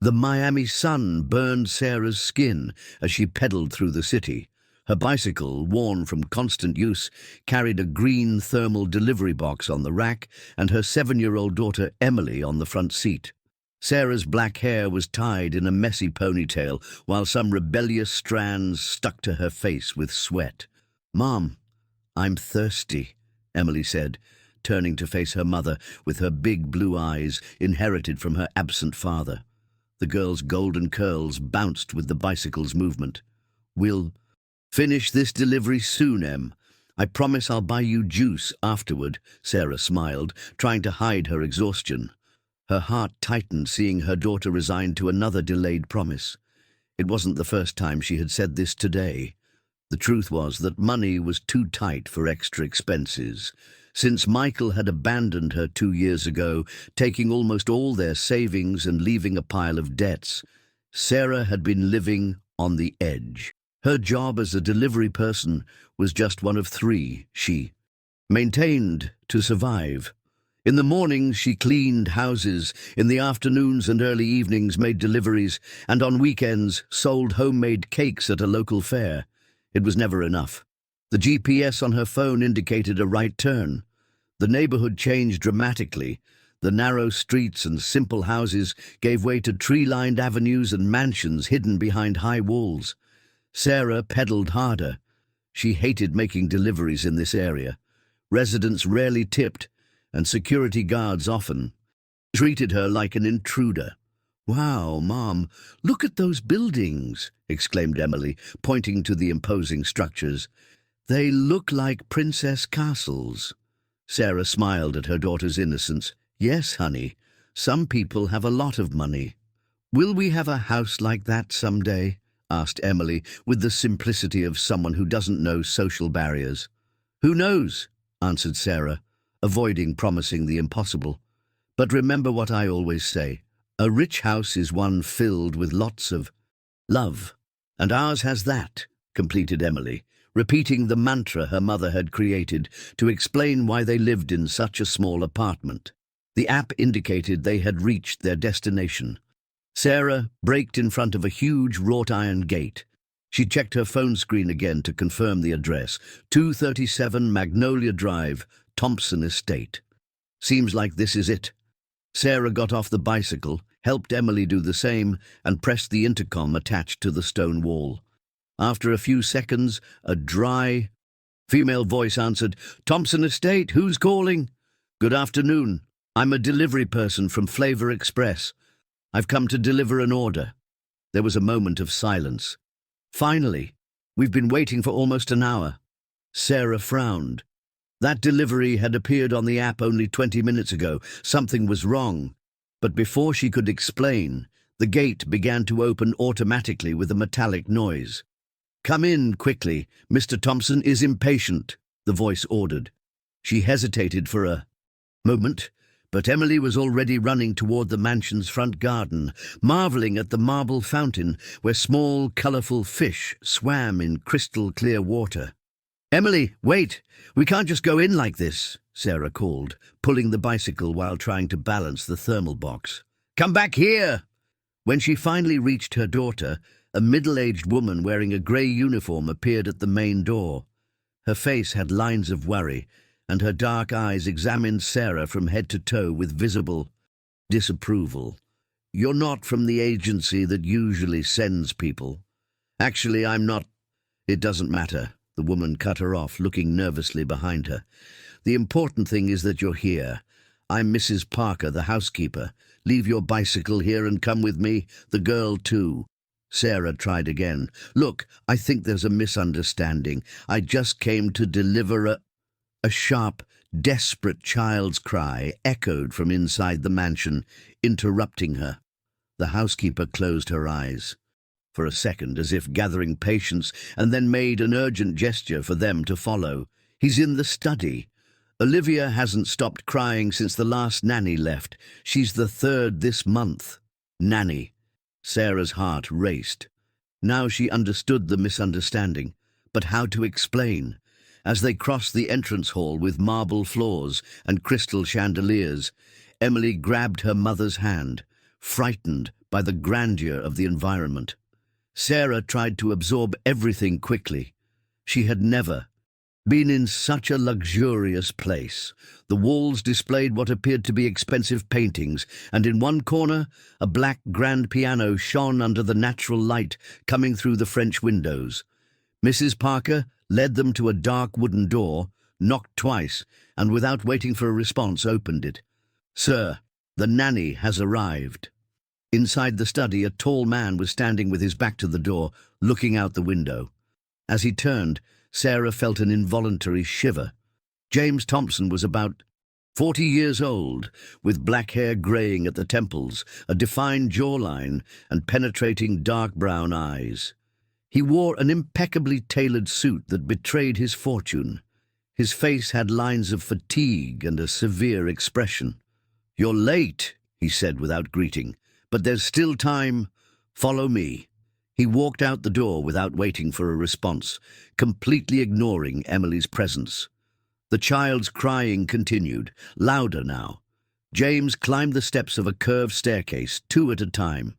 The Miami sun burned Sarah's skin as she pedaled through the city. Her bicycle, worn from constant use, carried a green thermal delivery box on the rack and her 7-year-old daughter Emily on the front seat. Sarah's black hair was tied in a messy ponytail, while some rebellious strands stuck to her face with sweat. "Mom, I'm thirsty," Emily said, turning to face her mother with her big blue eyes, inherited from her absent father. The girl's golden curls bounced with the bicycle's movement. "We'll finish this delivery soon, Em. I promise I'll buy you juice afterward," Sarah smiled, trying to hide her exhaustion. Her heart tightened seeing her daughter resigned to another delayed promise. It wasn't the first time she had said this today. The truth was that money was too tight for extra expenses. Since Michael had abandoned her 2 years ago, taking almost all their savings and leaving a pile of debts, Sarah had been living on the edge. Her job as a delivery person was just one of 3 she maintained to survive. In the mornings she cleaned houses, in the afternoons and early evenings made deliveries, and on weekends sold homemade cakes at a local fair. It was never enough. The GPS on her phone indicated a right turn. The neighborhood changed dramatically. The narrow streets and simple houses gave way to tree-lined avenues and mansions hidden behind high walls. Sarah pedaled harder. She hated making deliveries in this area. Residents rarely tipped, and security guards often treated her like an intruder. "Wow, Mom, look at those buildings," exclaimed Emily, pointing to the imposing structures. "They look like princess castles." Sarah smiled at her daughter's innocence. "Yes, honey, some people have a lot of money." "Will we have a house like that someday?" asked Emily, with the simplicity of someone who doesn't know social barriers. "Who knows?" answered Sarah, avoiding promising the impossible. "But remember what I always say. A rich house is one filled with lots of love. And ours has that," completed Emily, repeating the mantra her mother had created to explain why they lived in such a small apartment. The app indicated they had reached their destination. Sarah braked in front of a huge wrought-iron gate. She checked her phone screen again to confirm the address: 237 Magnolia Drive, Thompson Estate. "Seems like this is it." Sarah got off the bicycle, helped Emily do the same, and pressed the intercom attached to the stone wall. After a few seconds, a dry, female voice answered, "Thompson Estate, who's calling?" "Good afternoon. I'm a delivery person from Flavor Express. I've come to deliver an order." There was a moment of silence. "Finally, we've been waiting for almost an hour." Sarah frowned. That delivery had appeared on the app only 20 minutes ago. Something was wrong. But before she could explain, the gate began to open automatically with a metallic noise. "Come in quickly. Mr. Thompson is impatient," the voice ordered. She hesitated for a moment, but Emily was already running toward the mansion's front garden, marveling at the marble fountain where small, colorful fish swam in crystal-clear water. "Emily, wait! We can't just go in like this," Sarah called, pulling the bicycle while trying to balance the thermal box. "Come back here!" When she finally reached her daughter, a middle-aged woman wearing a grey uniform appeared at the main door. Her face had lines of worry, and her dark eyes examined Sarah from head to toe with visible disapproval. "You're not from the agency that usually sends people." "Actually, I'm not." "It doesn't matter." The woman cut her off, looking nervously behind her. "The important thing is that you're here. I'm Mrs. Parker, the housekeeper. Leave your bicycle here and come with me. The girl, too." Sarah tried again. "Look, I think there's a misunderstanding. I just came to deliver a—" A sharp, desperate child's cry echoed from inside the mansion, interrupting her. The housekeeper closed her eyes for a second, as if gathering patience, and then made an urgent gesture for them to follow. "He's in the study. Olivia hasn't stopped crying since the last nanny left. She's the 3rd this month." Nanny. Sarah's heart raced. Now she understood the misunderstanding, but how to explain? As they crossed the entrance hall with marble floors and crystal chandeliers, Emily grabbed her mother's hand, frightened by the grandeur of the environment. Sarah tried to absorb everything quickly. She had never been in such a luxurious place. The walls displayed what appeared to be expensive paintings, and in one corner, a black grand piano shone under the natural light coming through the French windows. Mrs. Parker led them to a dark wooden door, knocked twice, and without waiting for a response, opened it. "Sir, the nanny has arrived." Inside the study, a tall man was standing with his back to the door, looking out the window. As he turned, Sarah felt an involuntary shiver. James Thompson was about 40 years old, with black hair graying at the temples, a defined jawline, and penetrating dark brown eyes. He wore an impeccably tailored suit that betrayed his fortune. His face had lines of fatigue and a severe expression. "You're late," he said without greeting, "but there's still time. Follow me." He walked out the door without waiting for a response, completely ignoring Emily's presence. The child's crying continued, louder now. James climbed the steps of a curved staircase, 2 at a time.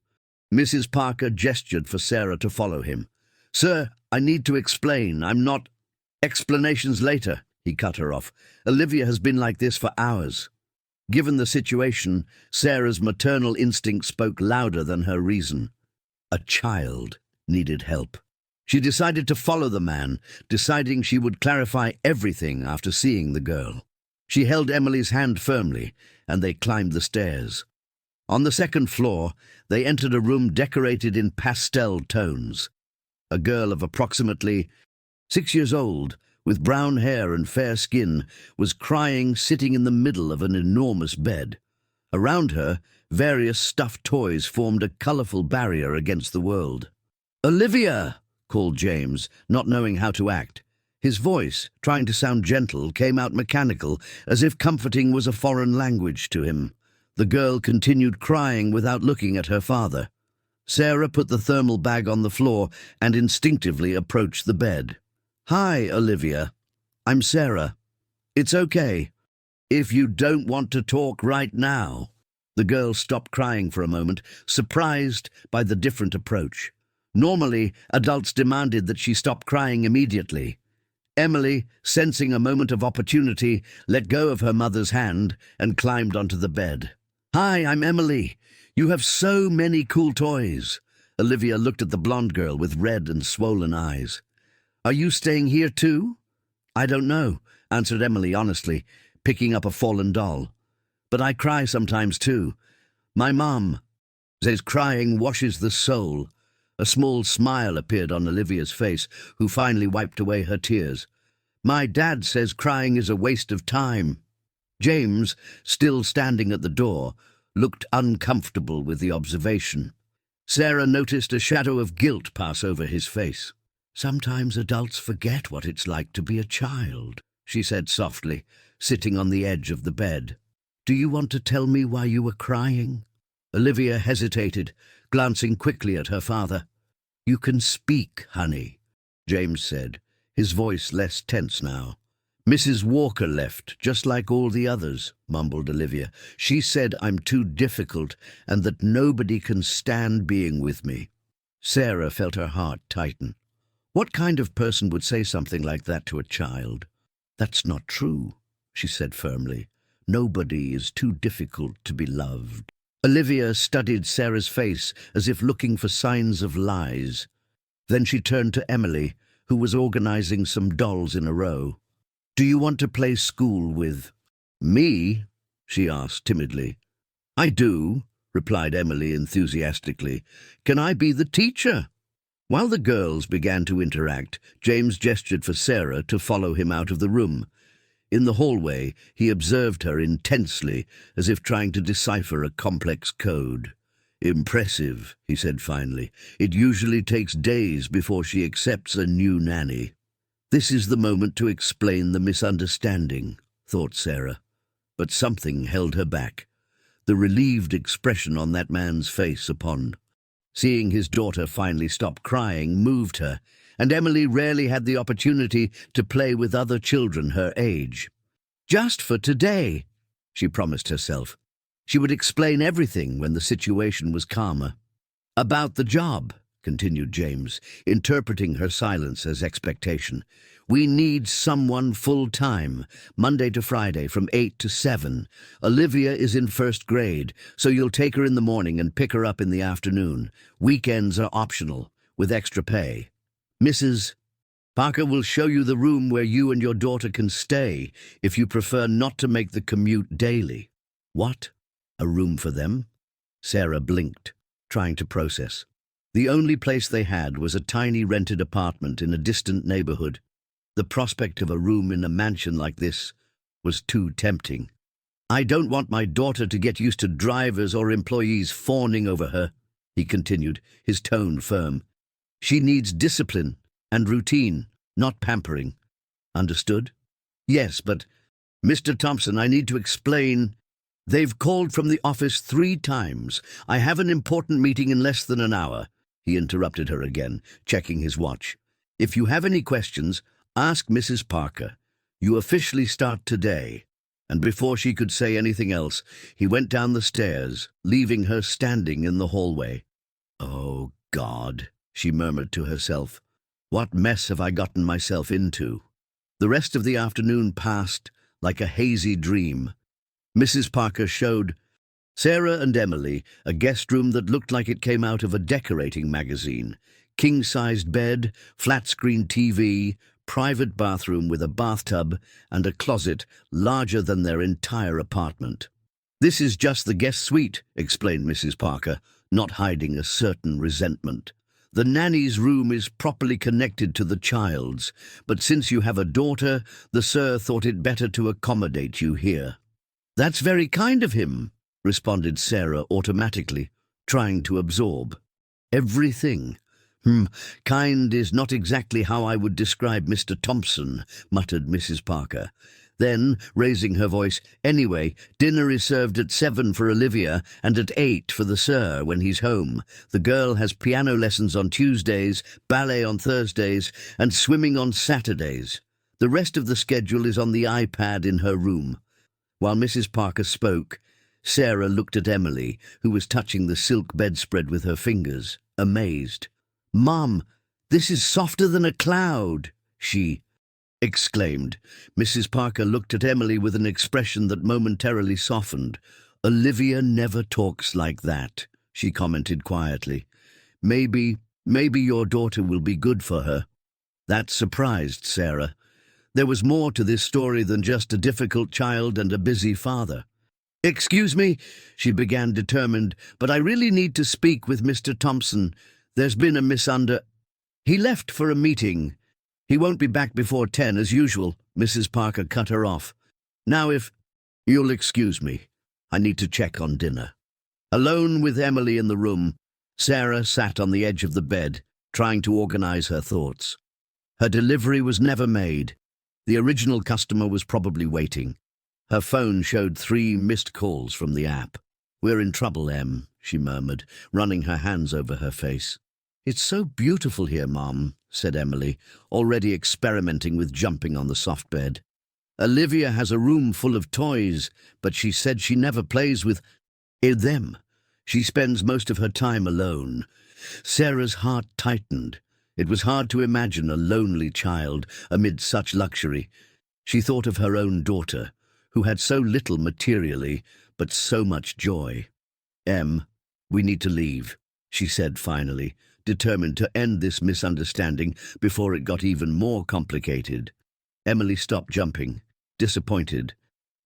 Mrs. Parker gestured for Sarah to follow him. "Sir, I need to explain. I'm not—" "Explanations later," he cut her off. "Olivia has been like this for hours." Given the situation, Sarah's maternal instinct spoke louder than her reason. A child needed help. She decided to follow the man, deciding she would clarify everything after seeing the girl. She held Emily's hand firmly, and they climbed the stairs. On the second floor, they entered a room decorated in pastel tones. A girl of approximately 6 years old, with brown hair and fair skin, was crying sitting in the middle of an enormous bed. Around her, various stuffed toys formed a colourful barrier against the world. "Olivia!" called James, not knowing how to act. His voice, trying to sound gentle, came out mechanical, as if comforting was a foreign language to him. The girl continued crying without looking at her father. Sarah put the thermal bag on the floor and instinctively approached the bed. "Hi, Olivia. I'm Sarah. It's okay. If you don't want to talk right now." The girl stopped crying for a moment, surprised by the different approach. Normally, adults demanded that she stop crying immediately. Emily, sensing a moment of opportunity, let go of her mother's hand and climbed onto the bed. "Hi, I'm Emily. You have so many cool toys." Olivia looked at the blonde girl with red and swollen eyes. "Are you staying here too?" "I don't know," answered Emily honestly, picking up a fallen doll. "But I cry sometimes too. My mom says crying washes the soul." A small smile appeared on Olivia's face, who finally wiped away her tears. "My dad says crying is a waste of time." James, still standing at the door, looked uncomfortable with the observation. Sarah noticed a shadow of guilt pass over his face. "Sometimes adults forget what it's like to be a child," she said softly, sitting on the edge of the bed. "Do you want to tell me why you were crying?" Olivia hesitated, glancing quickly at her father. "You can speak, honey," James said, his voice less tense now. "Mrs. Walker left, just like all the others," mumbled Olivia. "She said I'm too difficult and that nobody can stand being with me." Sarah felt her heart tighten. What kind of person would say something like that to a child? "That's not true," she said firmly. "Nobody is too difficult to be loved." Olivia studied Sarah's face as if looking for signs of lies. Then she turned to Emily, who was organizing some dolls in a row. "Do you want to play school with me?" she asked timidly. "I do," replied Emily enthusiastically. "Can I be the teacher?" While the girls began to interact, James gestured for Sarah to follow him out of the room. In the hallway, he observed her intensely, as if trying to decipher a complex code. "Impressive," he said finally. "It usually takes days before she accepts a new nanny." This is the moment to explain the misunderstanding, thought Sarah. But something held her back. The relieved expression on that man's face upon seeing his daughter finally stop crying moved her, and Emily rarely had the opportunity to play with other children her age. "Just for today," she promised herself. She would explain everything when the situation was calmer. About the job, continued James, interpreting her silence as expectation. We need someone full-time, Monday to Friday from 8 to 7. Olivia is in first grade, so you'll take her in the morning and pick her up in the afternoon. Weekends are optional, with extra pay. Mrs. Parker will show you the room where you and your daughter can stay if you prefer not to make the commute daily. What? A room for them? Sarah blinked, trying to process. The only place they had was a tiny rented apartment in a distant neighborhood. The prospect of a room in a mansion like this was too tempting. I don't want my daughter to get used to drivers or employees fawning over her, he continued, his tone firm. She needs discipline and routine, not pampering. Understood? Yes, but, Mr. Thompson, I need to explain. They've called from the office 3 times. I have an important meeting in less than an hour. He interrupted her again, checking his watch. If you have any questions, ask Mrs. Parker. You officially start today. And before she could say anything else, he went down the stairs, leaving her standing in the hallway. Oh, God, she murmured to herself. What mess have I gotten myself into? The rest of the afternoon passed like a hazy dream. Mrs. Parker showed Sarah and Emily a guest room that looked like it came out of a decorating magazine. King-sized bed, flat-screen TV, private bathroom with a bathtub and a closet larger than their entire apartment. This is just the guest suite, explained Mrs. Parker, not hiding a certain resentment. The nanny's room is properly connected to the child's, but since you have a daughter, the sir thought it better to accommodate you here. That's very kind of him, responded Sarah automatically, trying to absorb. Everything. Kind is not exactly how I would describe Mr. Thompson, muttered Mrs. Parker. Then, raising her voice, anyway, dinner is served at 7 for Olivia and at 8 for the sir when he's home. The girl has piano lessons on Tuesdays, ballet on Thursdays, and swimming on Saturdays. The rest of the schedule is on the iPad in her room. While Mrs. Parker spoke, Sarah looked at Emily, who was touching the silk bedspread with her fingers, amazed. "Mum, this is softer than a cloud," she exclaimed. Mrs. Parker looked at Emily with an expression that momentarily softened. "Olivia never talks like that," she commented quietly. Maybe your daughter will be good for her." That surprised Sarah. There was more to this story than just a difficult child and a busy father. "Excuse me," she began, determined, "but I really need to speak with Mr. Thompson. There's been a He left for a meeting. He won't be back before 10 as usual." Mrs. Parker cut her off. "Now if you'll excuse me, I need to check on dinner." Alone with Emily in the room, Sarah sat on the edge of the bed, trying to organize her thoughts. Her delivery was never made. The original customer was probably waiting. Her phone showed 3 missed calls from the app. "We're in trouble, Em," she murmured, running her hands over her face. "It's so beautiful here, Mom," said Emily, already experimenting with jumping on the soft bed. "Olivia has a room full of toys, but she said she never plays with them. She spends most of her time alone." Sarah's heart tightened. It was hard to imagine a lonely child amid such luxury. She thought of her own daughter, who had so little materially, but so much joy. "Em, we need to leave," she said finally, determined to end this misunderstanding before it got even more complicated. Emily stopped jumping, disappointed.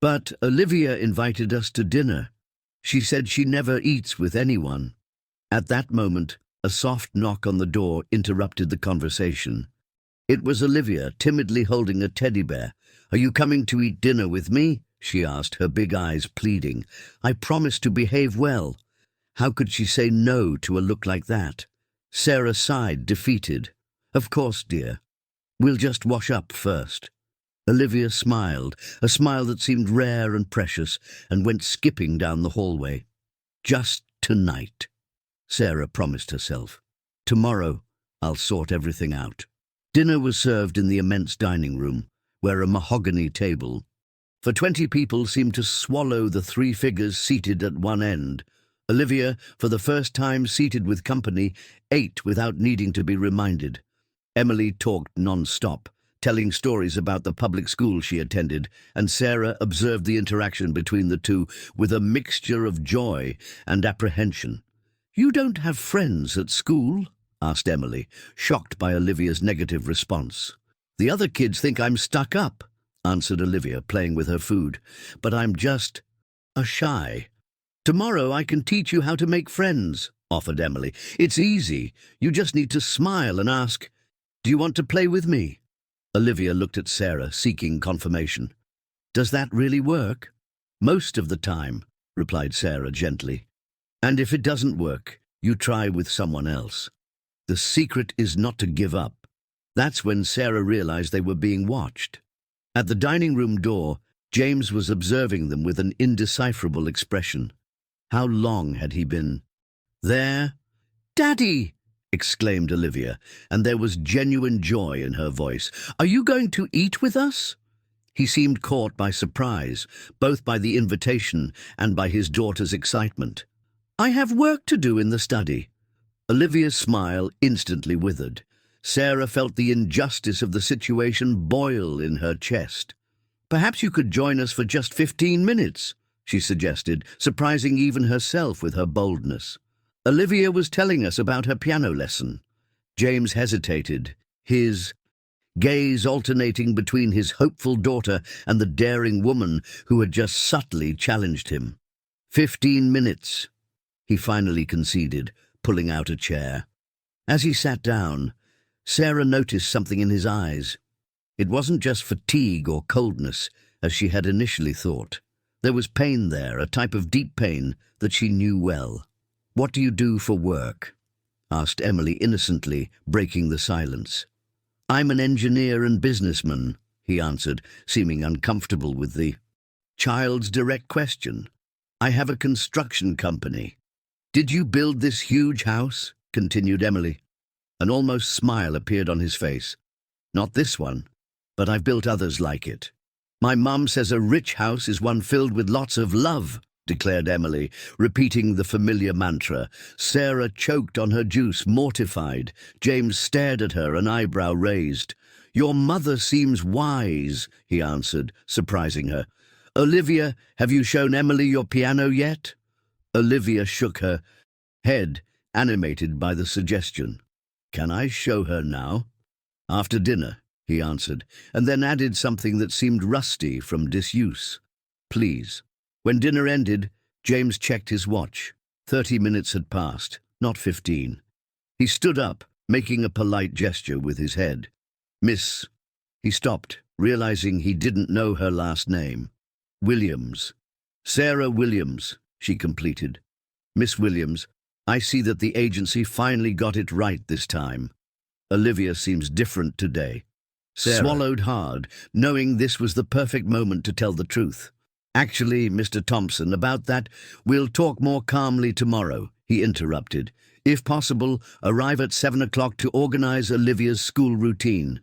"But Olivia invited us to dinner. She said she never eats with anyone." At that moment, a soft knock on the door interrupted the conversation. It was Olivia, timidly holding a teddy bear. "Are you coming to eat dinner with me?" she asked, her big eyes pleading. "I promised to behave well." How could she say no to a look like that? Sarah sighed, defeated. "Of course, dear. We'll just wash up first." Olivia smiled, a smile that seemed rare and precious, and went skipping down the hallway. "Just tonight," Sarah promised herself. "Tomorrow, I'll sort everything out." Dinner was served in the immense dining room, where a mahogany table for 20 people seemed to swallow the 3 figures seated at one end. Olivia, for the first time seated with company, ate without needing to be reminded. Emily talked non-stop, telling stories about the public school she attended, and Sarah observed the interaction between the two with a mixture of joy and apprehension. "You don't have friends at school?" asked Emily, shocked by Olivia's negative response. "The other kids think I'm stuck up," answered Olivia, playing with her food. "But I'm just shy." "Tomorrow I can teach you how to make friends," offered Emily. "It's easy. You just need to smile and ask, 'Do you want to play with me?'" Olivia looked at Sarah, seeking confirmation. "Does that really work?" "Most of the time," replied Sarah gently. "And if it doesn't work, you try with someone else. The secret is not to give up." That's when Sarah realized they were being watched. At the dining room door, James was observing them with an indecipherable expression. How long had he been there? "Daddy!" exclaimed Olivia, and there was genuine joy in her voice. "Are you going to eat with us?" He seemed caught by surprise, both by the invitation and by his daughter's excitement. "I have work to do in the study." Olivia's smile instantly withered. Sarah felt the injustice of the situation boil in her chest. "Perhaps you could join us for just 15 minutes, she suggested, surprising even herself with her boldness. "Olivia was telling us about her piano lesson." James hesitated, his gaze alternating between his hopeful daughter and the daring woman who had just subtly challenged him. 15 minutes, he finally conceded, pulling out a chair. As he sat down, Sarah noticed something in his eyes. It wasn't just fatigue or coldness, as she had initially thought. There was pain there, a type of deep pain that she knew well. "What do you do for work?" asked Emily innocently, breaking the silence. "I'm an engineer and businessman," he answered, seeming uncomfortable with the child's direct question. "I have a construction company." "Did you build this huge house?" continued Emily. An almost smile appeared on his face. "Not this one, but I've built others like it." "My mum says a rich house is one filled with lots of love," declared Emily, repeating the familiar mantra. Sarah choked on her juice, mortified. James stared at her, an eyebrow raised. "Your mother seems wise," he answered, surprising her. "Olivia, have you shown Emily your piano yet?" Olivia shook her head, animated by the suggestion. "Can I show her now?" "After dinner," he answered, and then added something that seemed rusty from disuse. "Please." When dinner ended, James checked his watch. 30 minutes had passed, not 15. He stood up, making a polite gesture with his head. "Miss—" He stopped, realizing he didn't know her last name. "Williams." "Sarah Williams," she completed. "Miss Williams, I see that the agency finally got it right this time. Olivia seems different today." Sarah swallowed hard, knowing this was the perfect moment to tell the truth. "Actually, Mr. Thompson, about that, we'll talk more calmly tomorrow," he interrupted. "If possible, arrive at 7 o'clock to organize Olivia's school routine."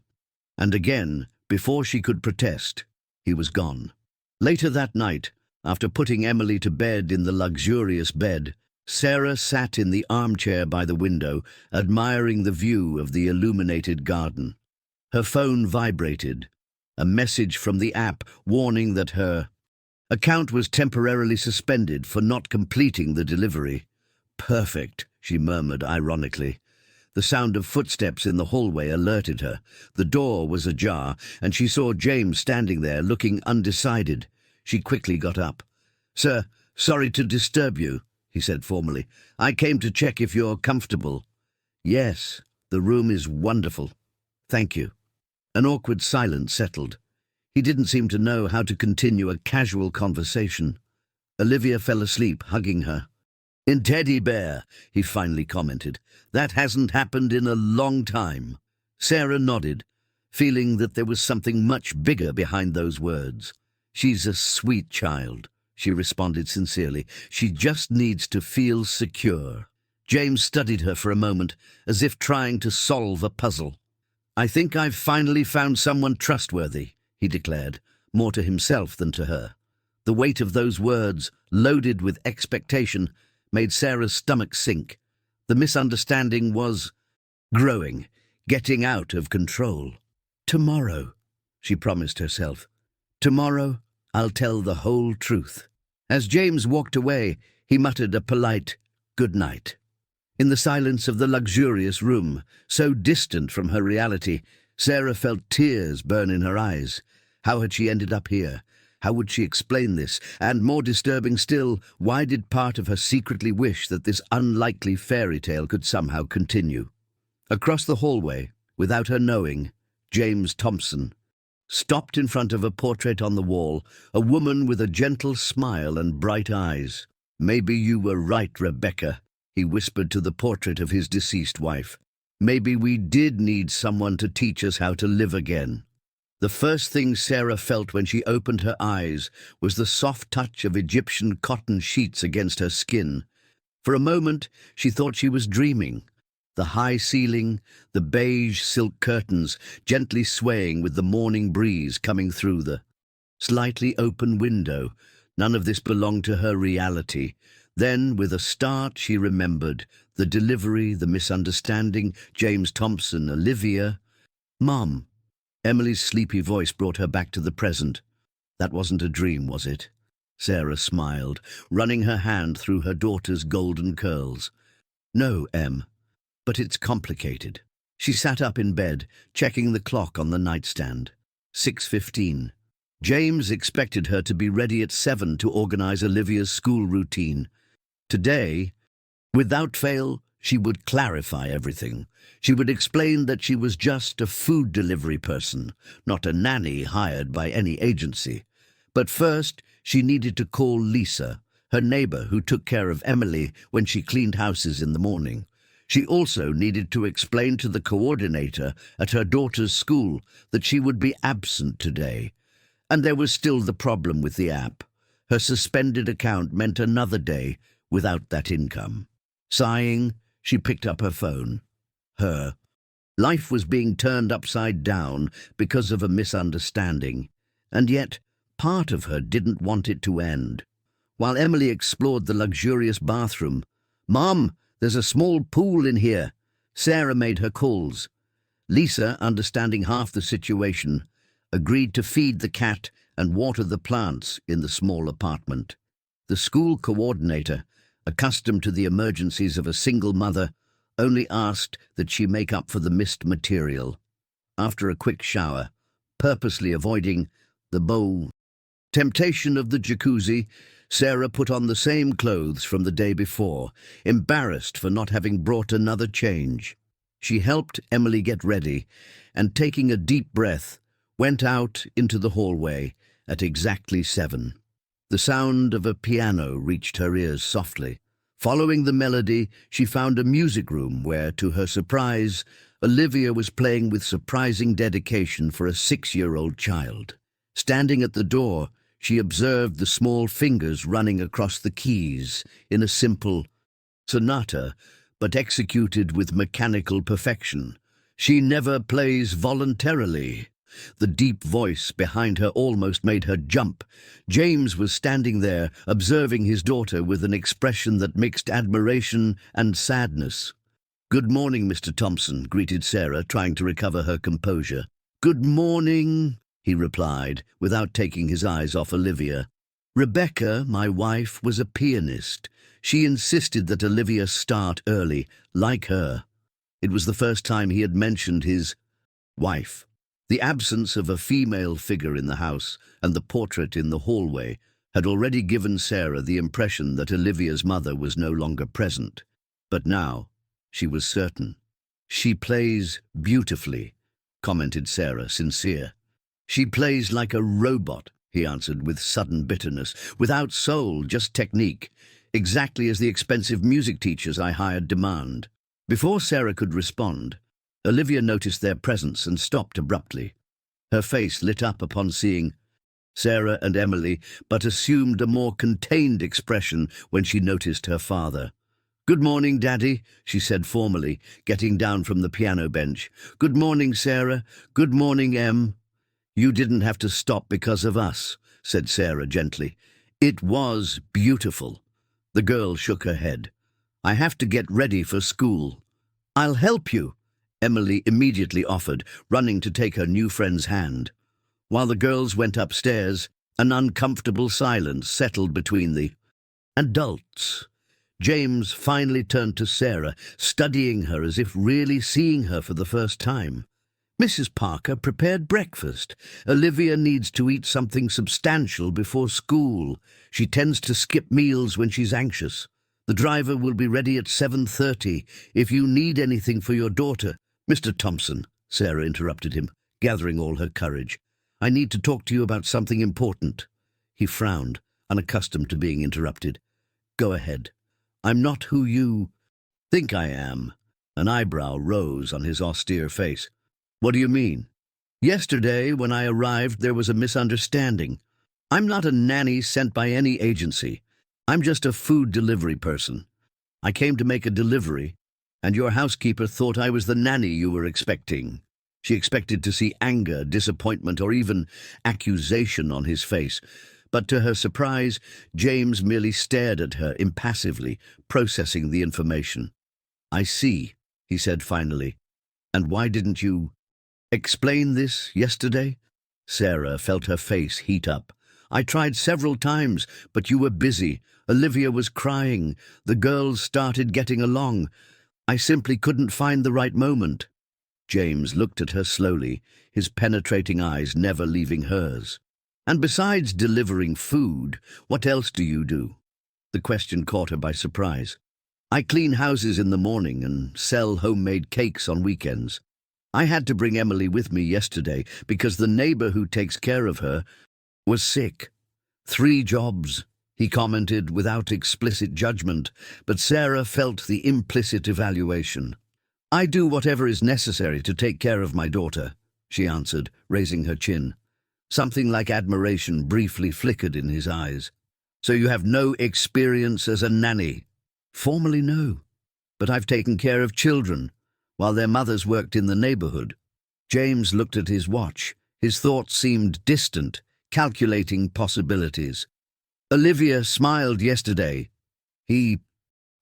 And again, before she could protest, he was gone. Later that night, after putting Emily to bed in the luxurious bed, Sarah sat in the armchair by the window, admiring the view of the illuminated garden. Her phone vibrated, a message from the app warning that her account was temporarily suspended for not completing the delivery. "Perfect," she murmured ironically. The sound of footsteps in the hallway alerted her. The door was ajar, and she saw James standing there looking undecided. She quickly got up. "Sir, sorry to disturb you," he said formally. "I came to check if you're comfortable." "Yes, the room is wonderful. Thank you." An awkward silence settled. He didn't seem to know how to continue a casual conversation. Olivia fell asleep, hugging her. "In teddy bear," he finally commented. "That hasn't happened in a long time." Sarah nodded, feeling that there was something much bigger behind those words. "She's a sweet child," she responded sincerely. "She just needs to feel secure." James studied her for a moment, as if trying to solve a puzzle. "I think I've finally found someone trustworthy," he declared, more to himself than to her. The weight of those words, loaded with expectation, made Sarah's stomach sink. The misunderstanding was growing, getting out of control. "Tomorrow," she promised herself. "Tomorrow, I'll tell the whole truth." As James walked away, he muttered a polite good night. In the silence of the luxurious room, so distant from her reality, Sarah felt tears burn in her eyes. How had she ended up here? How would she explain this? And more disturbing still, why did part of her secretly wish that this unlikely fairy tale could somehow continue? Across the hallway, without her knowing, James Thompson stopped in front of a portrait on the wall, a woman with a gentle smile and bright eyes. "Maybe you were right, Rebecca," he whispered to the portrait of his deceased wife. "Maybe we did need someone to teach us how to live again." The first thing Sarah felt when she opened her eyes was the soft touch of Egyptian cotton sheets against her skin. For a moment, she thought she was dreaming. The high ceiling, the beige silk curtains gently swaying with the morning breeze coming through the slightly open window. None of this belonged to her reality. Then, with a start, she remembered the delivery, the misunderstanding, James Thompson, Olivia. "Mom." Emily's sleepy voice brought her back to the present. "That wasn't a dream, was it?" Sarah smiled, running her hand through her daughter's golden curls. "No, Em. But it's complicated." She sat up in bed, checking the clock on the nightstand. 6:15. James expected her to be ready at 7 to organize Olivia's school routine. Today, without fail, she would clarify everything. She would explain that she was just a food delivery person, not a nanny hired by any agency. But first, she needed to call Lisa, her neighbor who took care of Emily when she cleaned houses in the morning. She also needed to explain to the coordinator at her daughter's school that she would be absent today. And there was still the problem with the app. Her suspended account meant another day without that income. Sighing, she picked up her phone. Her life was being turned upside down because of a misunderstanding, and yet part of her didn't want it to end. While Emily explored the luxurious bathroom, "Mom, there's a small pool in here." Sarah made her calls. Lisa, understanding half the situation, agreed to feed the cat and water the plants in the small apartment. The school coordinator, accustomed to the emergencies of a single mother, only asked that she make up for the missed material. After a quick shower, purposely avoiding the temptation of the jacuzzi, Sarah put on the same clothes from the day before, embarrassed for not having brought another change. She helped Emily get ready, and taking a deep breath, went out into the hallway at exactly 7. The sound of a piano reached her ears softly. Following the melody, she found a music room where, to her surprise, Olivia was playing with surprising dedication for a 6-year-old child. Standing at the door, she observed the small fingers running across the keys in a simple sonata, but executed with mechanical perfection. "She never plays voluntarily." The deep voice behind her almost made her jump. James was standing there, observing his daughter with an expression that mixed admiration and sadness. "Good morning, Mr. Thompson," greeted Sarah, trying to recover her composure. "Good morning," he replied, without taking his eyes off Olivia. "Rebecca, my wife, was a pianist. She insisted that Olivia start early, like her." It was the first time he had mentioned his wife. The absence of a female figure in the house and the portrait in the hallway had already given Sarah the impression that Olivia's mother was no longer present. But now she was certain. "She plays beautifully," commented Sarah, sincere. "She plays like a robot," he answered with sudden bitterness. "Without soul, just technique. Exactly as the expensive music teachers I hired demand." Before Sarah could respond, Olivia noticed their presence and stopped abruptly. Her face lit up upon seeing Sarah and Emily, but assumed a more contained expression when she noticed her father. "Good morning, Daddy," she said formally, getting down from the piano bench. "Good morning, Sarah. Good morning, Em." "You didn't have to stop because of us," said Sarah gently. "It was beautiful." The girl shook her head. "I have to get ready for school." "I'll help you," Emily immediately offered, running to take her new friend's hand. While the girls went upstairs, an uncomfortable silence settled between the adults. James finally turned to Sarah, studying her as if really seeing her for the first time. "Mrs. Parker prepared breakfast. Olivia needs to eat something substantial before school. She tends to skip meals when she's anxious. The driver will be ready at 7:30 if you need anything for your daughter." "Mr. Thompson," Sarah interrupted him, gathering all her courage. "I need to talk to you about something important." He frowned, unaccustomed to being interrupted. "Go ahead. I'm not who you think I am." An eyebrow rose on his austere face. "What do you mean?" "Yesterday, when I arrived, there was a misunderstanding. I'm not a nanny sent by any agency. I'm just a food delivery person. I came to make a delivery, and your housekeeper thought I was the nanny you were expecting." She expected to see anger, disappointment, or even accusation on his face. But to her surprise, James merely stared at her impassively, processing the information. "I see," he said finally. "And why didn't you explain this yesterday?" Sarah felt her face heat up. "I tried several times, but you were busy. Olivia was crying. The girls started getting along. I simply couldn't find the right moment." James looked at her slowly, his penetrating eyes never leaving hers. "And besides delivering food, what else do you do?" The question caught her by surprise. "I clean houses in the morning and sell homemade cakes on weekends. I had to bring Emily with me yesterday because the neighbor who takes care of her was sick." "3 jobs," he commented without explicit judgment, but Sarah felt the implicit evaluation. "I do whatever is necessary to take care of my daughter," she answered, raising her chin. Something like admiration briefly flickered in his eyes. "So you have no experience as a nanny?" "Formally, no. But I've taken care of children, while their mothers worked in the neighborhood." James looked at his watch. His thoughts seemed distant, calculating possibilities. "Olivia smiled yesterday," he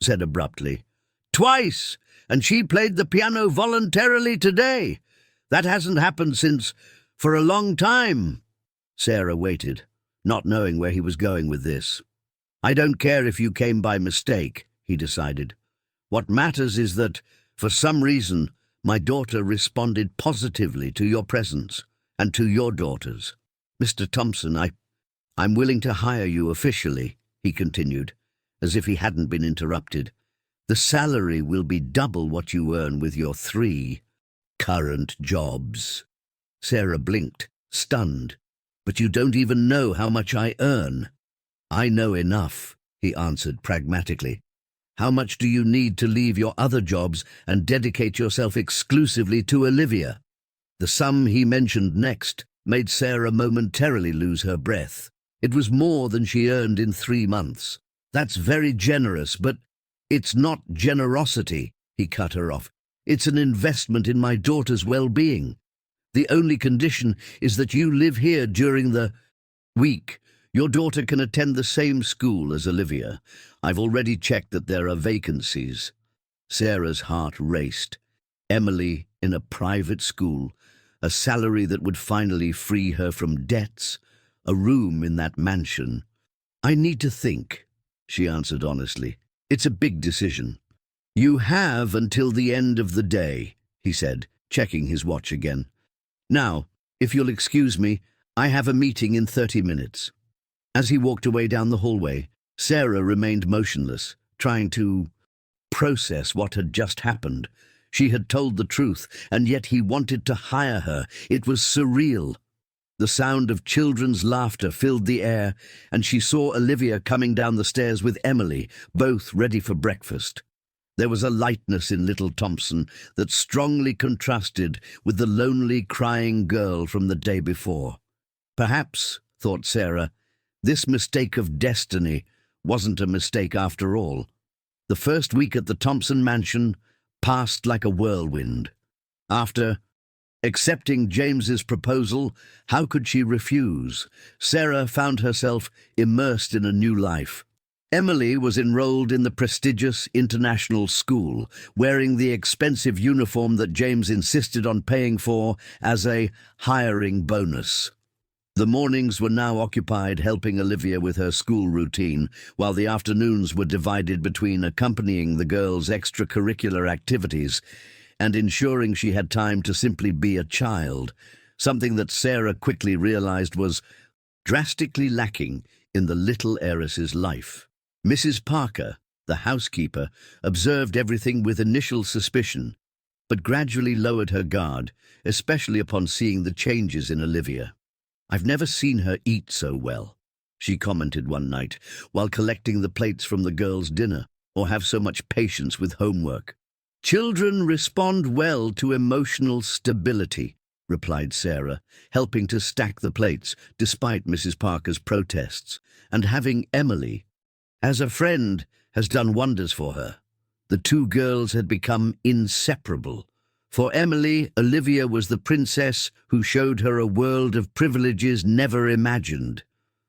said abruptly. "Twice! And she played the piano voluntarily today. That hasn't happened for a long time." Sarah waited, not knowing where he was going with this. "I don't care if you came by mistake," he decided. "What matters is that, for some reason, my daughter responded positively to your presence and to your daughters. Mr. Thompson, I'm willing to hire you officially," he continued, as if he hadn't been interrupted. "The salary will be double what you earn with your 3 current jobs." Sarah blinked, stunned. "But you don't even know how much I earn." "I know enough," he answered pragmatically. "How much do you need to leave your other jobs and dedicate yourself exclusively to Olivia?" The sum he mentioned next made Sarah momentarily lose her breath. It was more than she earned in 3 months. "That's very generous, but it's not generosity," he cut her off. "It's an investment in my daughter's well-being. The only condition is that you live here during the week. Your daughter can attend the same school as Olivia. I've already checked that there are vacancies." Sarah's heart raced. Emily in a private school, a salary that would finally free her from debts, a room in that mansion. "I need to think," she answered honestly. "It's a big decision." "You have until the end of the day," he said, checking his watch again. "Now, if you'll excuse me, I have a meeting in 30 minutes. As he walked away down the hallway, Sarah remained motionless, trying to process what had just happened. She had told the truth, and yet he wanted to hire her. It was surreal. The sound of children's laughter filled the air, and she saw Olivia coming down the stairs with Emily, both ready for breakfast. There was a lightness in little Thompson that strongly contrasted with the lonely, crying girl from the day before. Perhaps, thought Sarah, this mistake of destiny wasn't a mistake after all. The first week at the Thompson mansion passed like a whirlwind. After accepting James's proposal, how could she refuse? Sarah found herself immersed in a new life. Emily was enrolled in the prestigious international school, wearing the expensive uniform that James insisted on paying for as a hiring bonus. The mornings were now occupied helping Olivia with her school routine, while the afternoons were divided between accompanying the girl's extracurricular activities and ensuring she had time to simply be a child, something that Sarah quickly realized was drastically lacking in the little heiress's life. Mrs. Parker, the housekeeper, observed everything with initial suspicion, but gradually lowered her guard, especially upon seeing the changes in Olivia. "I've never seen her eat so well," she commented one night, while collecting the plates from the girls' dinner, "or have so much patience with homework." "Children respond well to emotional stability," replied Sarah, helping to stack the plates despite Mrs. Parker's protests, "and having Emily as a friend has done wonders for her." The two girls had become inseparable. For Emily, Olivia was the princess who showed her a world of privileges never imagined.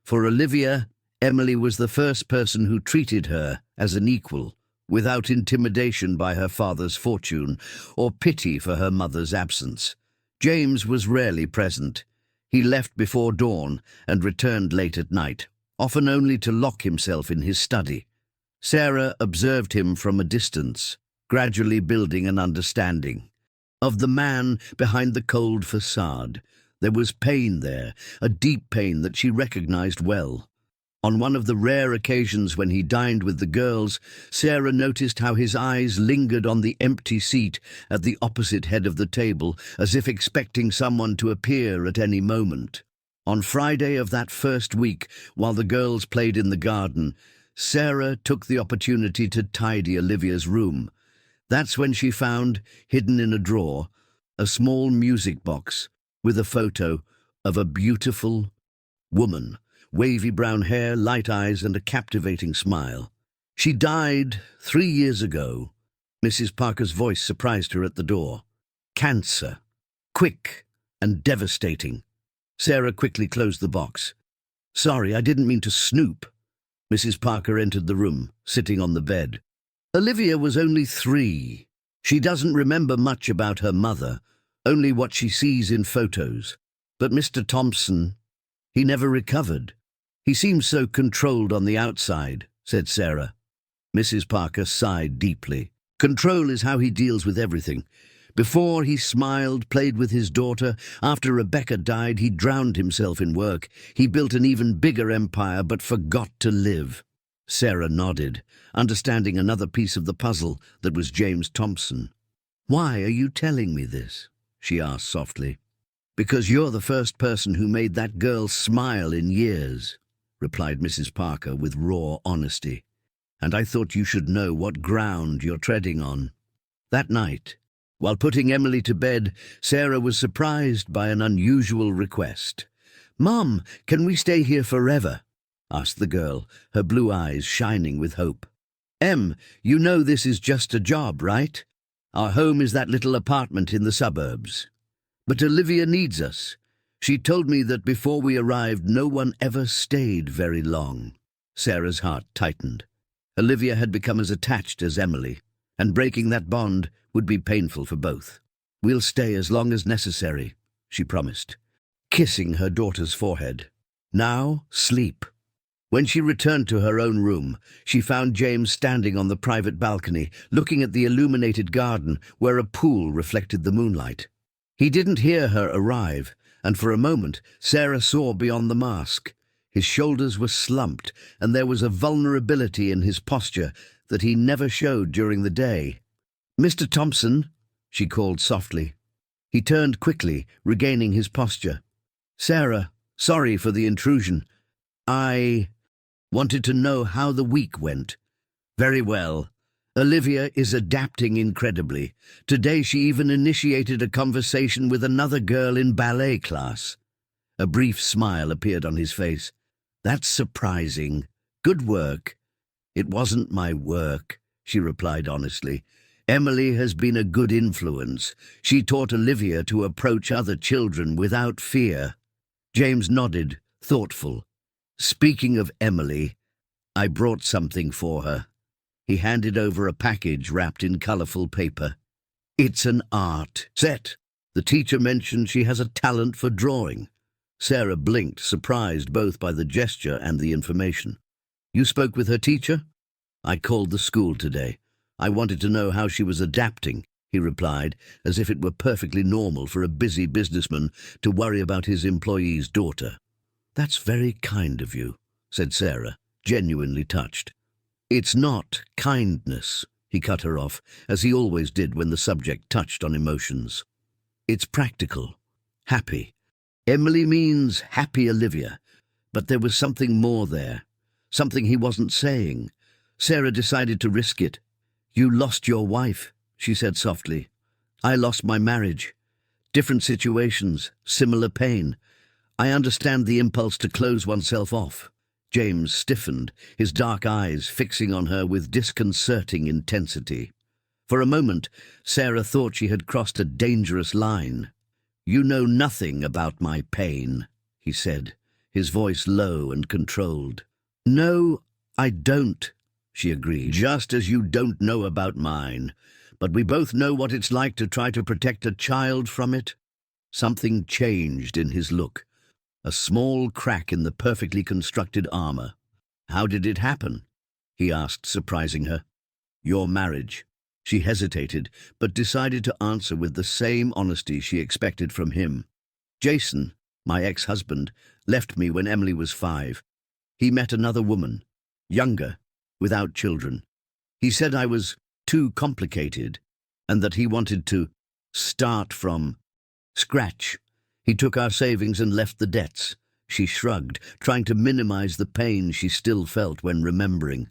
For Olivia, Emily was the first person who treated her as an equal, without intimidation by her father's fortune or pity for her mother's absence. James was rarely present. He left before dawn and returned late at night, often only to lock himself in his study. Sarah observed him from a distance, gradually building an understanding of the man behind the cold facade. There was pain there, a deep pain that she recognized well. On one of the rare occasions when he dined with the girls, Sarah noticed how his eyes lingered on the empty seat at the opposite head of the table, as if expecting someone to appear at any moment. On Friday of that first week, while the girls played in the garden, Sarah took the opportunity to tidy Olivia's room. That's when she found, hidden in a drawer, a small music box with a photo of a beautiful woman, wavy brown hair, light eyes, and a captivating smile. "She died 3 years ago." Mrs. Parker's voice surprised her at the door. "Cancer. Quick and devastating." Sarah quickly closed the box. "Sorry, I didn't mean to snoop." Mrs. Parker entered the room, sitting on the bed. "Olivia was only 3. She doesn't remember much about her mother, only what she sees in photos. But Mr. Thompson, he never recovered. He seems so controlled on the outside," said Sarah. Mrs. Parker sighed deeply. "Control is how he deals with everything. Before, he smiled, played with his daughter. After Rebecca died, he drowned himself in work. He built an even bigger empire, but forgot to live." Sarah nodded, understanding another piece of the puzzle that was James Thompson. "Why are you telling me this?" she asked softly. "Because you're the first person who made that girl smile in years," replied Mrs. Parker with raw honesty. "And I thought you should know what ground you're treading on." That night, while putting Emily to bed, Sarah was surprised by an unusual request. "Mom, can we stay here forever?" asked the girl, her blue eyes shining with hope. "Em, you know this is just a job, right? Our home is that little apartment in the suburbs. But Olivia needs us. She told me that before we arrived, no one ever stayed very long." Sarah's heart tightened. Olivia had become as attached as Emily, and breaking that bond would be painful for both. "We'll stay as long as necessary," she promised, kissing her daughter's forehead. "Now, sleep." When she returned to her own room, she found James standing on the private balcony, looking at the illuminated garden where a pool reflected the moonlight. He didn't hear her arrive, and for a moment Sarah saw beyond the mask. His shoulders were slumped, and there was a vulnerability in his posture that he never showed during the day. "Mr. Thompson," she called softly. He turned quickly, regaining his posture. "Sarah, sorry for the intrusion. I wanted to know how the week went." "Very well. Olivia is adapting incredibly. Today she even initiated a conversation with another girl in ballet class." A brief smile appeared on his face. "That's surprising. Good work." "It wasn't my work," she replied honestly. "Emily has been a good influence. She taught Olivia to approach other children without fear." James nodded, thoughtful. "Speaking of Emily, I brought something for her. He handed over a package wrapped in colourful paper. It's an art set. The teacher mentioned she has a talent for drawing. Sarah blinked, surprised both by the gesture and the information. You spoke with her teacher? I called the school today. I wanted to know how she was adapting, he replied, as if it were perfectly normal for a busy businessman to worry about his employee's daughter. That's very kind of you, said Sarah, genuinely touched. It's not kindness, he cut her off, as he always did when the subject touched on emotions. It's practical. Happy. Emily means happy Olivia, but there was something more there, something he wasn't saying. Sarah decided to risk it. You lost your wife, she said softly. I lost my marriage. Different situations, similar pain. I understand the impulse to close oneself off. James stiffened, his dark eyes fixing on her with disconcerting intensity. For a moment, Sarah thought she had crossed a dangerous line. You know nothing about my pain, he said, his voice low and controlled. No, I don't, she agreed. Just as you don't know about mine. But we both know what it's like to try to protect a child from it. Something changed in his look. A small crack in the perfectly constructed armor. How did it happen? He asked, surprising her. Your marriage. She hesitated, but decided to answer with the same honesty she expected from him. Jason, my ex-husband, left me when Emily was 5. He met another woman, younger, without children. He said I was too complicated, and that he wanted to start from scratch. He took our savings and left the debts. She shrugged, trying to minimize the pain she still felt when remembering.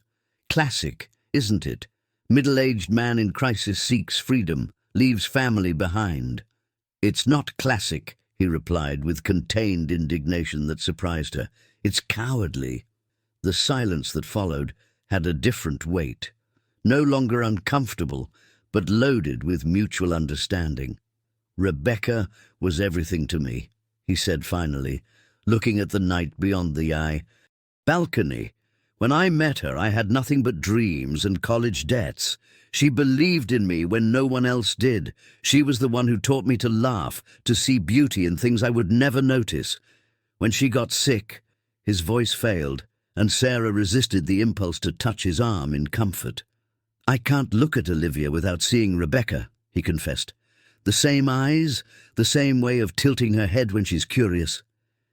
Classic, isn't it? Middle-aged man in crisis seeks freedom, leaves family behind. It's not classic, he replied with contained indignation that surprised her. It's cowardly. The silence that followed had a different weight, no longer uncomfortable, but loaded with mutual understanding. Rebecca was everything to me, he said finally, looking at the night beyond the eye. Balcony. When I met her, I had nothing but dreams and college debts. She believed in me when no one else did. She was the one who taught me to laugh, to see beauty in things I would never notice. When she got sick, his voice failed, and Sarah resisted the impulse to touch his arm in comfort. I can't look at Olivia without seeing Rebecca, he confessed. The same eyes, the same way of tilting her head when she's curious.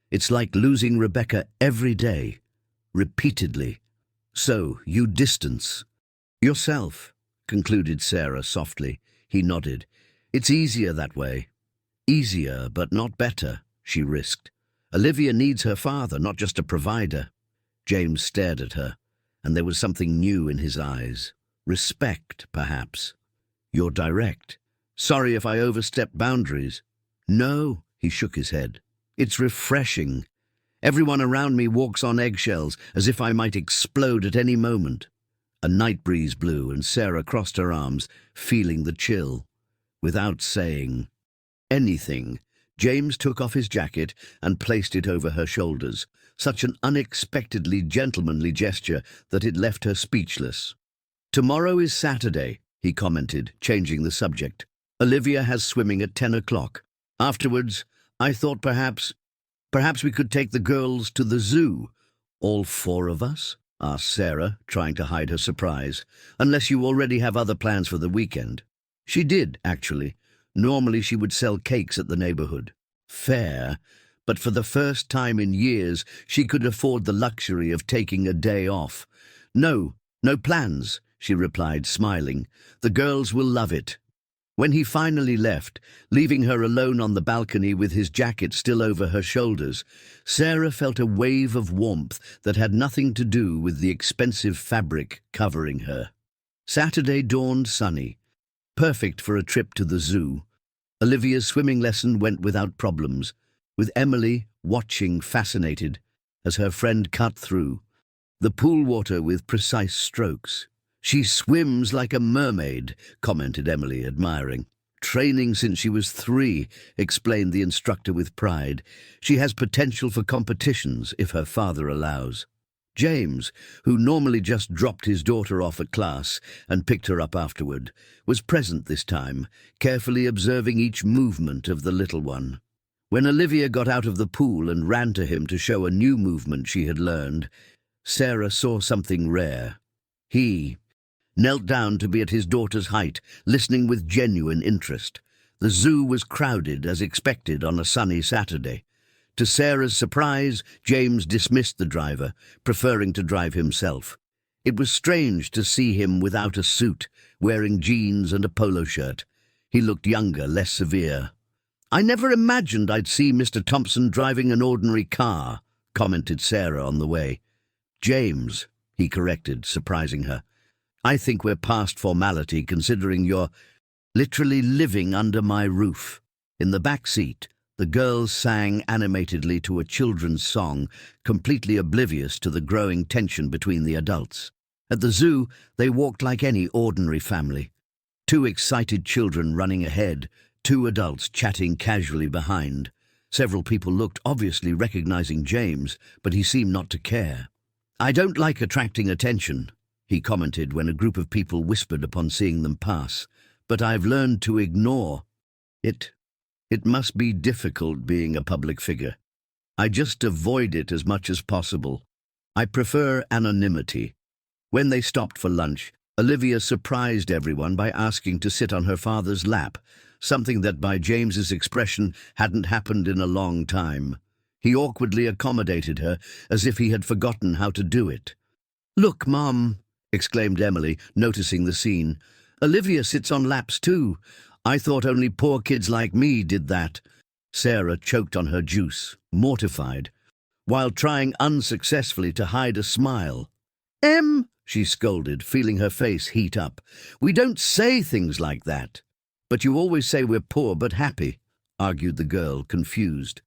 It's like losing Rebecca every day, repeatedly. So, you distance yourself, concluded Sarah softly. He nodded. It's easier that way. Easier, but not better, she risked. Olivia needs her father, not just a provider. James stared at her, and there was something new in his eyes. Respect, perhaps. You're direct. Sorry if I overstepped boundaries. No, he shook his head. It's refreshing. Everyone around me walks on eggshells, as if I might explode at any moment. A night breeze blew, and Sarah crossed her arms, feeling the chill. Without saying anything, James took off his jacket and placed it over her shoulders, such an unexpectedly gentlemanly gesture that it left her speechless. Tomorrow is Saturday, he commented, changing the subject. Olivia has swimming at 10 o'clock. Afterwards, I thought perhaps we could take the girls to the zoo. All 4 of us? Asked Sarah, trying to hide her surprise. Unless you already have other plans for the weekend. She did, actually. Normally she would sell cakes at the neighborhood. Fair, but for the first time in years she could afford the luxury of taking a day off. No plans, she replied, smiling. The girls will love it. When he finally left, leaving her alone on the balcony with his jacket still over her shoulders, Sarah felt a wave of warmth that had nothing to do with the expensive fabric covering her. Saturday dawned sunny, perfect for a trip to the zoo. Olivia's swimming lesson went without problems, with Emily watching fascinated as her friend cut through the pool water with precise strokes. She swims like a mermaid, commented Emily, admiring. Training since she was 3, explained the instructor with pride. She has potential for competitions if her father allows. James, who normally just dropped his daughter off at class and picked her up afterward, was present this time, carefully observing each movement of the little one. When Olivia got out of the pool and ran to him to show a new movement she had learned, Sarah saw something rare. He knelt down to be at his daughter's height, listening with genuine interest. The zoo was crowded, as expected on a sunny Saturday. To Sarah's surprise, James dismissed the driver, preferring to drive himself. It was strange to see him without a suit, wearing jeans and a polo shirt. He looked younger, less severe. "I never imagined I'd see Mr. Thompson driving an ordinary car," commented Sarah on the way. "James," he corrected, surprising her. "I think we're past formality, considering you're literally living under my roof." In the back seat, the girls sang animatedly to a children's song, completely oblivious to the growing tension between the adults. At the zoo, they walked like any ordinary family. Two excited children running ahead, two adults chatting casually behind. Several people looked, obviously recognizing James, but he seemed not to care. "I don't like attracting attention," he commented when a group of people whispered upon seeing them pass, "but I've learned to ignore it. It must be difficult being a public figure. I just avoid it as much as possible. I prefer anonymity." When they stopped for lunch, Olivia surprised everyone by asking to sit on her father's lap, something that by James's expression hadn't happened in a long time. He awkwardly accommodated her, as if he had forgotten how to do it. "Look, Mum," exclaimed Emily, noticing the scene. "Olivia sits on laps too. I thought only poor kids like me did that." Sarah choked on her juice, mortified, while trying unsuccessfully to hide a smile. "Em," she scolded, feeling her face heat up, "we don't say things like that." "But you always say we're poor but happy," argued the girl, confused.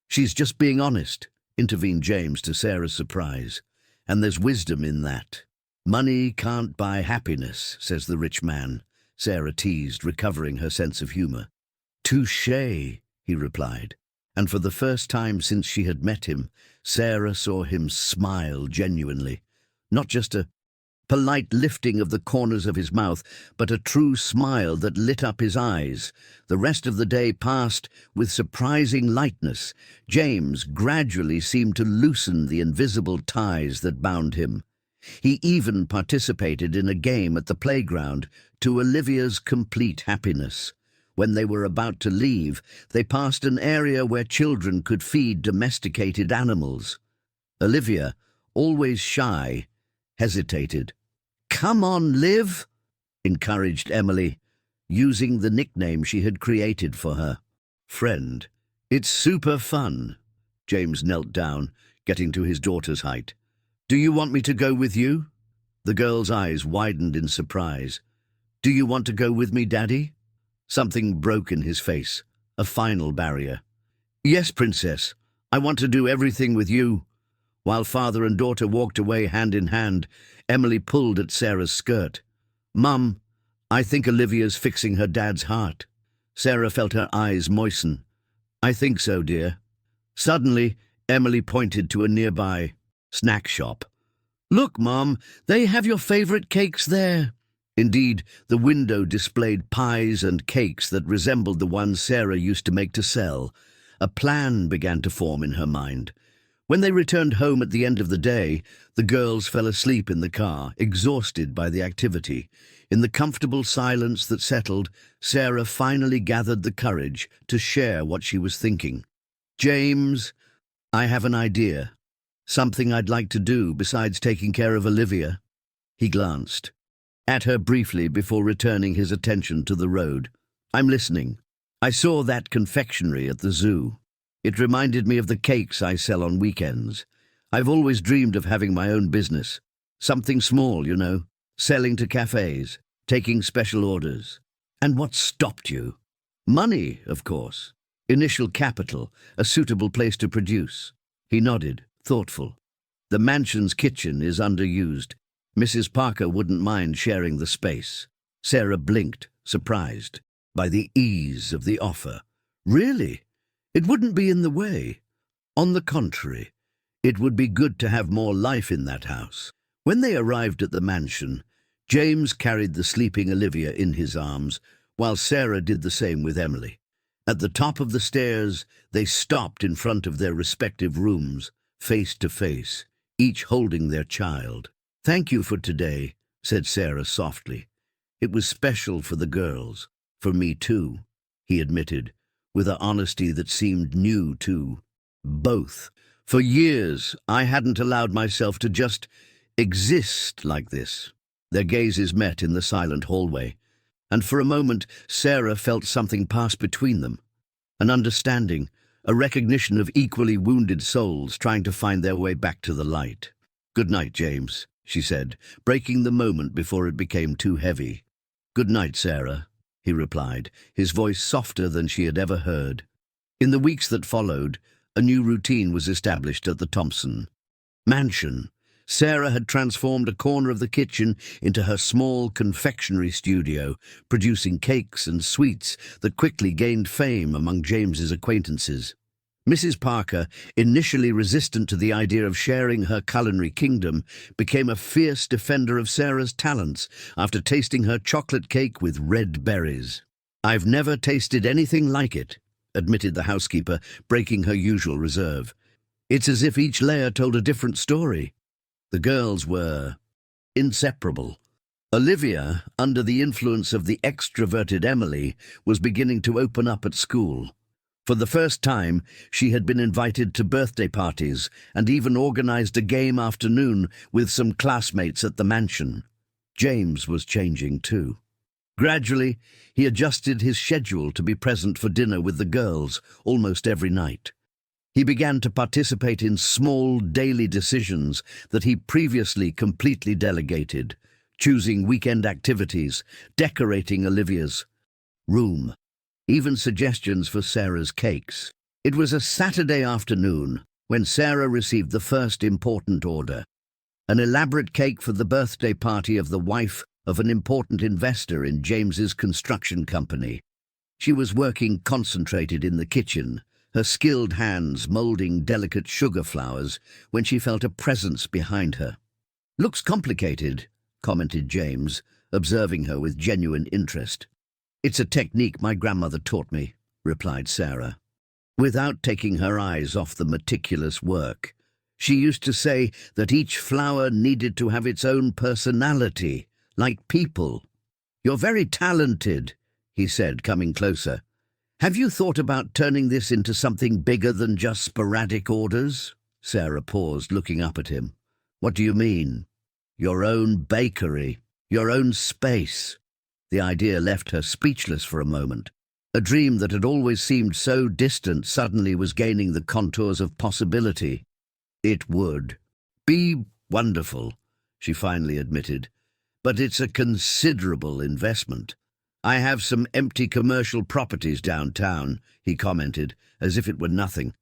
"She's just being honest," intervened James to Sarah's surprise. "And there's wisdom in that." "Money can't buy happiness," says the rich man, Sarah teased, recovering her sense of humor. "Touché," he replied, and for the first time since she had met him, Sarah saw him smile genuinely. Not just a polite lifting of the corners of his mouth, but a true smile that lit up his eyes. The rest of the day passed with surprising lightness. James gradually seemed to loosen the invisible ties that bound him. He even participated in a game at the playground, to Olivia's complete happiness. When they were about to leave, they passed an area where children could feed domesticated animals. Olivia, always shy, hesitated. "Come on, Liv," encouraged Emily, using the nickname she had created for her. "Friend, it's super fun." James knelt down, getting to his daughter's height. "Do you want me to go with you?" The girl's eyes widened in surprise. "Do you want to go with me, Daddy?" Something broke in his face, a final barrier. "Yes, Princess, I want to do everything with you." While father and daughter walked away hand in hand, Emily pulled at Sarah's skirt. "Mum, I think Olivia's fixing her dad's heart." Sarah felt her eyes moisten. "I think so, dear." Suddenly, Emily pointed to a nearby snack shop. "Look, Mum, they have your favorite cakes there." Indeed, the window displayed pies and cakes that resembled the ones Sarah used to make to sell. A plan began to form in her mind. When they returned home at the end of the day, the girls fell asleep in the car, exhausted by the activity. In the comfortable silence that settled, Sarah finally gathered the courage to share what she was thinking. "James, I have an idea. Something I'd like to do besides taking care of Olivia." He glanced at her briefly before returning his attention to the road. "I'm listening. I saw that confectionery at the zoo. It reminded me of the cakes I sell on weekends. I've always dreamed of having my own business. Something small, selling to cafes, taking special orders." "And what stopped you?" "Money, of course. Initial capital, a suitable place to produce." He nodded, thoughtful. "The mansion's kitchen is underused. Mrs. Parker wouldn't mind sharing the space." Sarah blinked, surprised by the ease of the offer. "Really? It wouldn't be in the way?" "On the contrary, It would be good to have more life in that house. When they arrived at the mansion, James carried the sleeping Olivia in his arms, while Sarah did the same with Emily. At the top of the stairs, they stopped in front of their respective rooms, face to face, each holding their child. "Thank you for today," said Sarah softly. "It was special for the girls. For me too," he admitted, with an honesty that seemed new to both. "For years, I hadn't allowed myself to just exist like this." Their gazes met in the silent hallway, and for a moment Sarah felt something pass between them. An understanding, a recognition of equally wounded souls trying to find their way back to the light. "Good night, James," she said, breaking the moment before it became too heavy. "Good night, Sarah," he replied, his voice softer than she had ever heard. In the weeks that followed, a new routine was established at the Thompson mansion. Sarah had transformed a corner of the kitchen into her small confectionery studio, producing cakes and sweets that quickly gained fame among James's acquaintances. Mrs. Parker, initially resistant to the idea of sharing her culinary kingdom, became a fierce defender of Sarah's talents after tasting her chocolate cake with red berries. "I've never tasted anything like it," admitted the housekeeper, breaking her usual reserve. "It's as if each layer told a different story." The girls were inseparable. Olivia, under the influence of the extroverted Emily, was beginning to open up at school. For the first time, she had been invited to birthday parties and even organized a game afternoon with some classmates at the mansion. James was changing too. Gradually, he adjusted his schedule to be present for dinner with the girls almost every night. He began to participate in small daily decisions that he previously completely delegated, choosing weekend activities, decorating Olivia's room, even suggestions for Sarah's cakes. It was a Saturday afternoon when Sarah received the first important order, an elaborate cake for the birthday party of the wife of an important investor in James's construction company. She was working concentrated in the kitchen, her skilled hands moulding delicate sugar flowers, when she felt a presence behind her. "Looks complicated," commented James, observing her with genuine interest. "It's a technique my grandmother taught me," replied Sarah, without taking her eyes off the meticulous work. "She used to say that each flower needed to have its own personality, like people." "You're very talented," he said, coming closer. "Have you thought about turning this into something bigger than just sporadic orders?" Sarah paused, looking up at him. "What do you mean?" "Your own bakery, your own space." The idea left her speechless for a moment. A dream that had always seemed so distant suddenly was gaining the contours of possibility. "It would be wonderful," she finally admitted, "but it's a considerable investment." "I have some empty commercial properties downtown," he commented, as if it were nothing.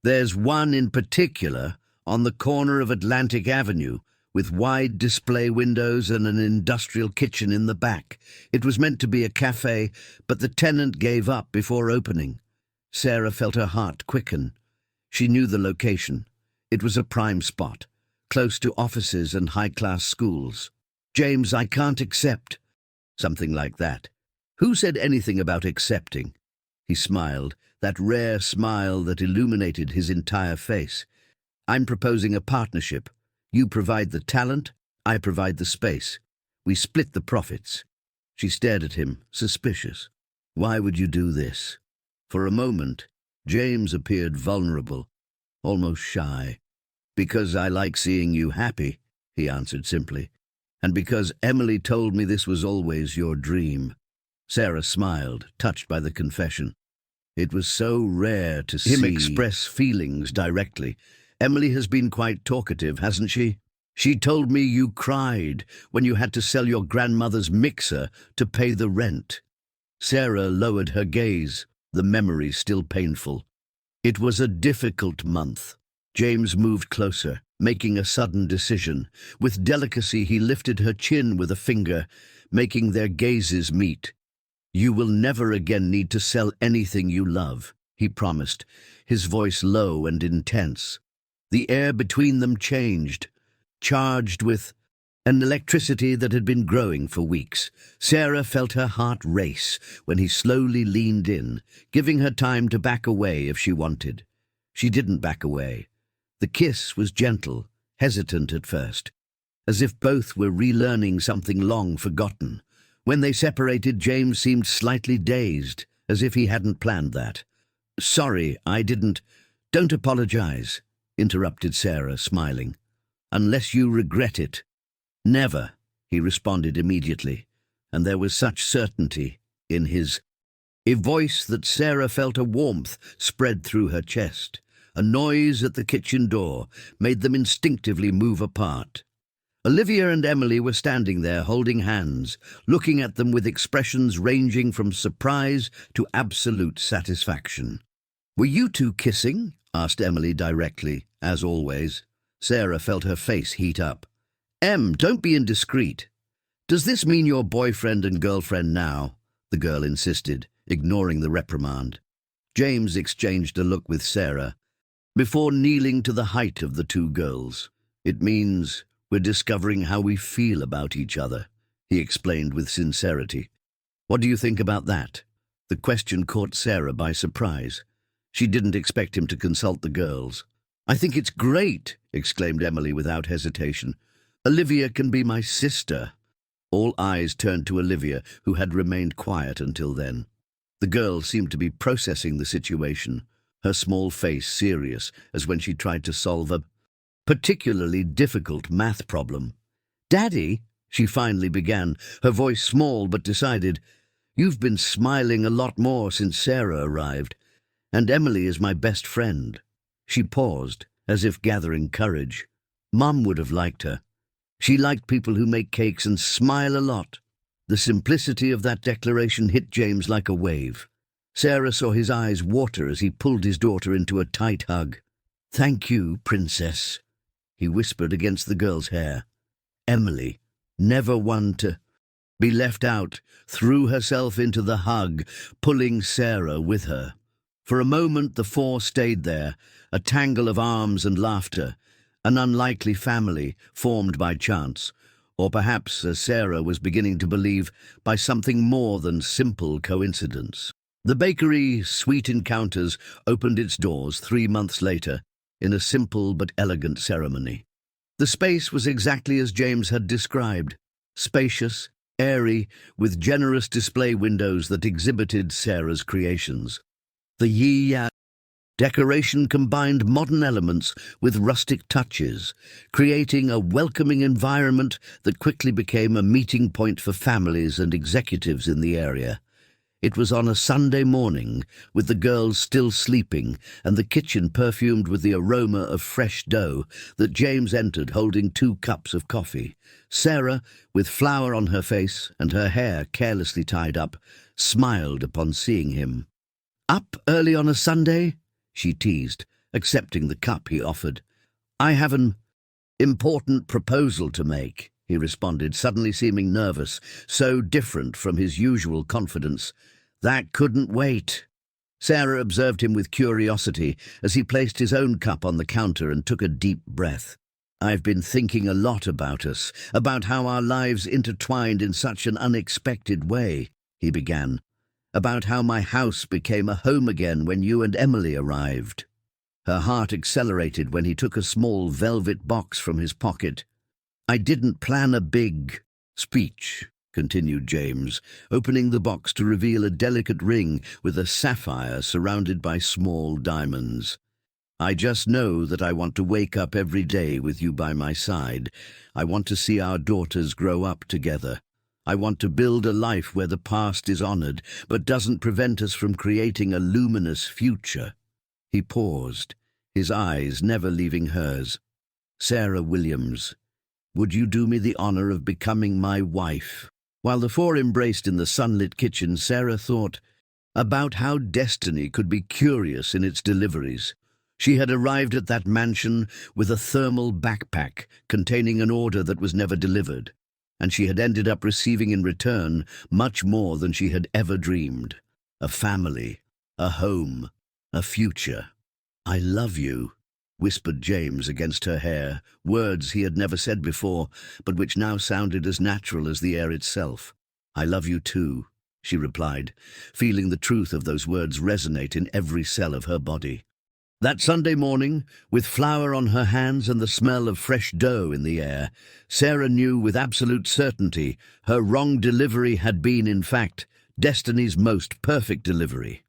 "There's one in particular on the corner of Atlantic Avenue, with wide display windows and an industrial kitchen in the back. It was meant to be a cafe, but the tenant gave up before opening." Sarah felt her heart quicken. She knew the location. It was a prime spot, close to offices and high-class schools. "James, I can't accept." Something like that. Who said anything about accepting? He smiled, that rare smile that illuminated his entire face. "I'm proposing a partnership. You provide the talent, I provide the space. We split the profits." She stared at him, suspicious. "Why would you do this?" For a moment, James appeared vulnerable, almost shy. "Because I like seeing you happy," he answered simply. "And because Emily told me this was always your dream." Sarah smiled, touched by the confession. It was so rare to see him express feelings directly. "Emily has been quite talkative, hasn't she? She told me you cried when you had to sell your grandmother's mixer to pay the rent." Sarah lowered her gaze, the memory still painful. "It was a difficult month." James moved closer, making a sudden decision. With delicacy he lifted her chin with a finger, making their gazes meet. "You will never again need to sell anything you love," he promised, his voice low and intense. The air between them changed, charged with an electricity that had been growing for weeks. Sarah felt her heart race when he slowly leaned in, giving her time to back away if she wanted. She didn't back away. The kiss was gentle, hesitant at first, as if both were relearning something long forgotten. When they separated, James seemed slightly dazed, as if he hadn't planned that. "Sorry, I didn't—" "Don't apologize," interrupted Sarah, smiling. "Unless you regret it." "Never," he responded immediately, and there was such certainty in his voice that Sarah felt a warmth spread through her chest. A noise at the kitchen door made them instinctively move apart. Olivia and Emily were standing there holding hands, looking at them with expressions ranging from surprise to absolute satisfaction. "Were you two kissing?" asked Emily directly, as always. Sarah felt her face heat up. "Em, don't be indiscreet. Does this mean you're boyfriend and girlfriend now?" the girl insisted, ignoring the reprimand. James exchanged a look with Sarah before kneeling to the height of the two girls. "It means we're discovering how we feel about each other," he explained with sincerity. "What do you think about that?" The question caught Sarah by surprise. She didn't expect him to consult the girls. "I think it's great," exclaimed Emily without hesitation. "Olivia can be my sister." All eyes turned to Olivia, who had remained quiet until then. The girl seemed to be processing the situation, her small face serious as when she tried to solve a particularly difficult math problem. "Daddy," she finally began, her voice small but decided, "you've been smiling a lot more since Sarah arrived, and Emily is my best friend." She paused, as if gathering courage. Mum would have liked her. She liked people who make cakes and smile a lot. The simplicity of that declaration hit James like a wave. Sarah saw his eyes water as he pulled his daughter into a tight hug. "Thank you, Princess," he whispered against the girl's hair. Emily, never one to be left out, threw herself into the hug, pulling Sarah with her. For a moment the four stayed there, a tangle of arms and laughter, an unlikely family formed by chance, or perhaps, as Sarah was beginning to believe, by something more than simple coincidence. The bakery, Sweet Encounters, opened its doors 3 months later in a simple but elegant ceremony. The space was exactly as James had described, spacious, airy, with generous display windows that exhibited Sarah's creations. The Yi-Ya decoration combined modern elements with rustic touches, creating a welcoming environment that quickly became a meeting point for families and executives in the area. It was on a Sunday morning, with the girls still sleeping and the kitchen perfumed with the aroma of fresh dough, that James entered holding 2 cups of coffee. Sarah, with flour on her face and her hair carelessly tied up, smiled upon seeing him. "Up early on a Sunday?" she teased, accepting the cup he offered. "I have an important proposal to make," he responded, suddenly seeming nervous, so different from his usual confidence. "That couldn't wait." Sarah observed him with curiosity as he placed his own cup on the counter and took a deep breath. "I've been thinking a lot about us, about how our lives intertwined in such an unexpected way," he began. "About how my house became a home again when you and Emily arrived." Her heart accelerated when he took a small velvet box from his pocket. "I didn't plan a big speech," continued James, opening the box to reveal a delicate ring with a sapphire surrounded by small diamonds. "I just know that I want to wake up every day with you by my side. I want to see our daughters grow up together. I want to build a life where the past is honored, but doesn't prevent us from creating a luminous future." He paused, his eyes never leaving hers. "Sarah Williams, would you do me the honor of becoming my wife?" While the four embraced in the sunlit kitchen, Sarah thought about how destiny could be curious in its deliveries. She had arrived at that mansion with a thermal backpack containing an order that was never delivered, and she had ended up receiving in return much more than she had ever dreamed. A family, a home, a future. "I love you," whispered James against her hair, words he had never said before, but which now sounded as natural as the air itself. "I love you too," she replied, feeling the truth of those words resonate in every cell of her body. That Sunday morning, with flour on her hands and the smell of fresh dough in the air, Sarah knew with absolute certainty her wrong delivery had been, in fact, Destiny's most perfect delivery.